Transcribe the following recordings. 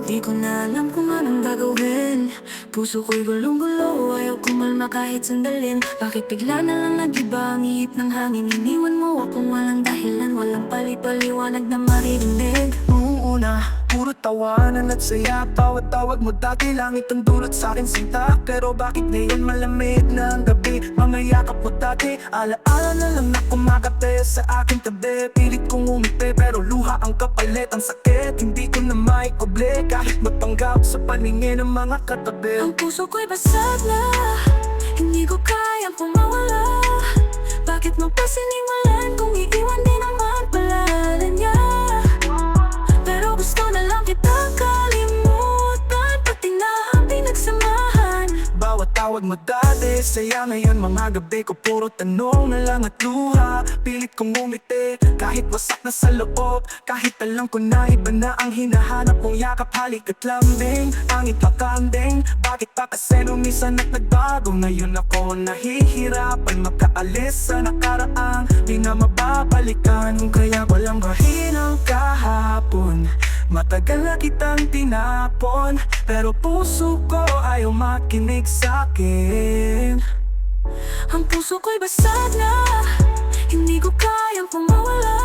Di ko na alam kung anong gagawin. Puso ko'y gulong-gulo, ayaw kumalma kahit sandalin. Bakit bigla na lang nag-iba ang ihip ng hangin? Iniwan mo akong walang dahilan, walang pali-paliwanag na maririnig. Noong una, puro tawanan at saya. Tawag-tawag mo dati, langit ang dulot sa'kin sinta. Pero bakit ngayon malamig na ang gabi? Mga yakap mo dati, alaala na lang na kumakate sa aking tabi. Pilit kong umiti pero luha ang kapalit. Ang sakit, hindi ko na maikoble kahit magpanggap sa paningin ng mga katabi. Ang puso ko'y basag na, hindi ko kayang pumawala. Bakit mo pa sinimulan kung iiwan din naman pala niya? Pero gusto na lang kitang kalimutan, pati na ang pinagsamahan. Bawat tawag mo dati, saya ngayon mga gabi ko puro tanong na lang at luha. Pilit kong umiti, kahit wasak na sa loob. Kahit alam ko na iba na ang hinahanap mong yakap, halik at lambing. Angit na kanding, bakit pa kasi minsan at nagbago? Ngayon ako nahihirapan makaalis sa nakaraang di na mababalikan. Kaya walang mahinang kahapon, matagal na kitang tinapon, pero puso ko ayaw makinig sa'kin. Ang puso ko'y basag na, hindi ko kayang pumawala.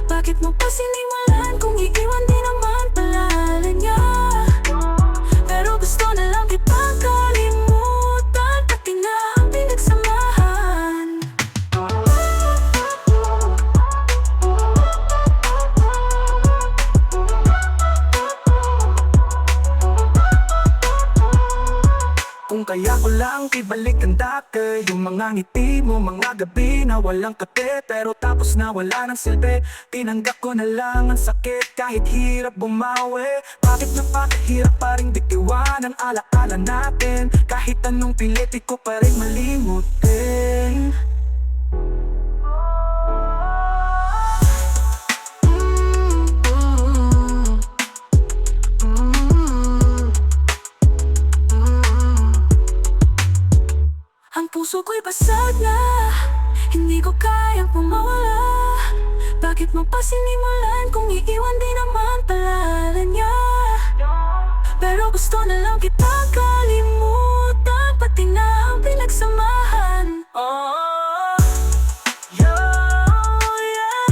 Bakit mo pa sinimulan kung iiwan din naman pala niya? Pero gusto na lang kitang kalimutan, pati na ang pinagsamahan. Kung kaya ko lang ibalik ang dati, yung mga ngiti mo, mga gabi na walang kape, pero tapos na wala ng silbi. Tinanggap ko na lang ang sakit kahit hirap bumawi. Bakit napakahirap pa rin bitiwan ang alaala natin? Kahit anong pilit, di ko pa rin malimutin. Ang puso ko'y basag na, hindi ko kayang pumawala. Bakit mo pa sinimulan kung iiwan din naman pala niya? Pero gusto na lang kitang kalimutan, pati na ang pinagsamahan. Oh, yeah.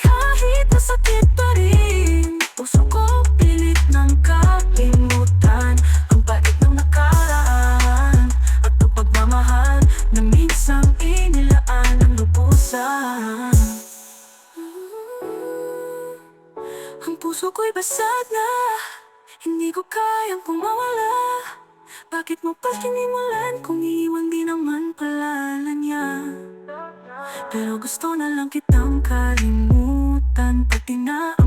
Kahit masakit pa rin, puso ko pilit ng kalimutan ang bait ng nakaraan at ang pagmamahal na minsang inilaan ng lubusan. Ang puso ko'y basag na, hindi ko kayang pumawala. Bakit mo pa sinimulan kung iiwan din naman pala niya? Pero gusto na lang kitang kalimutan, pati na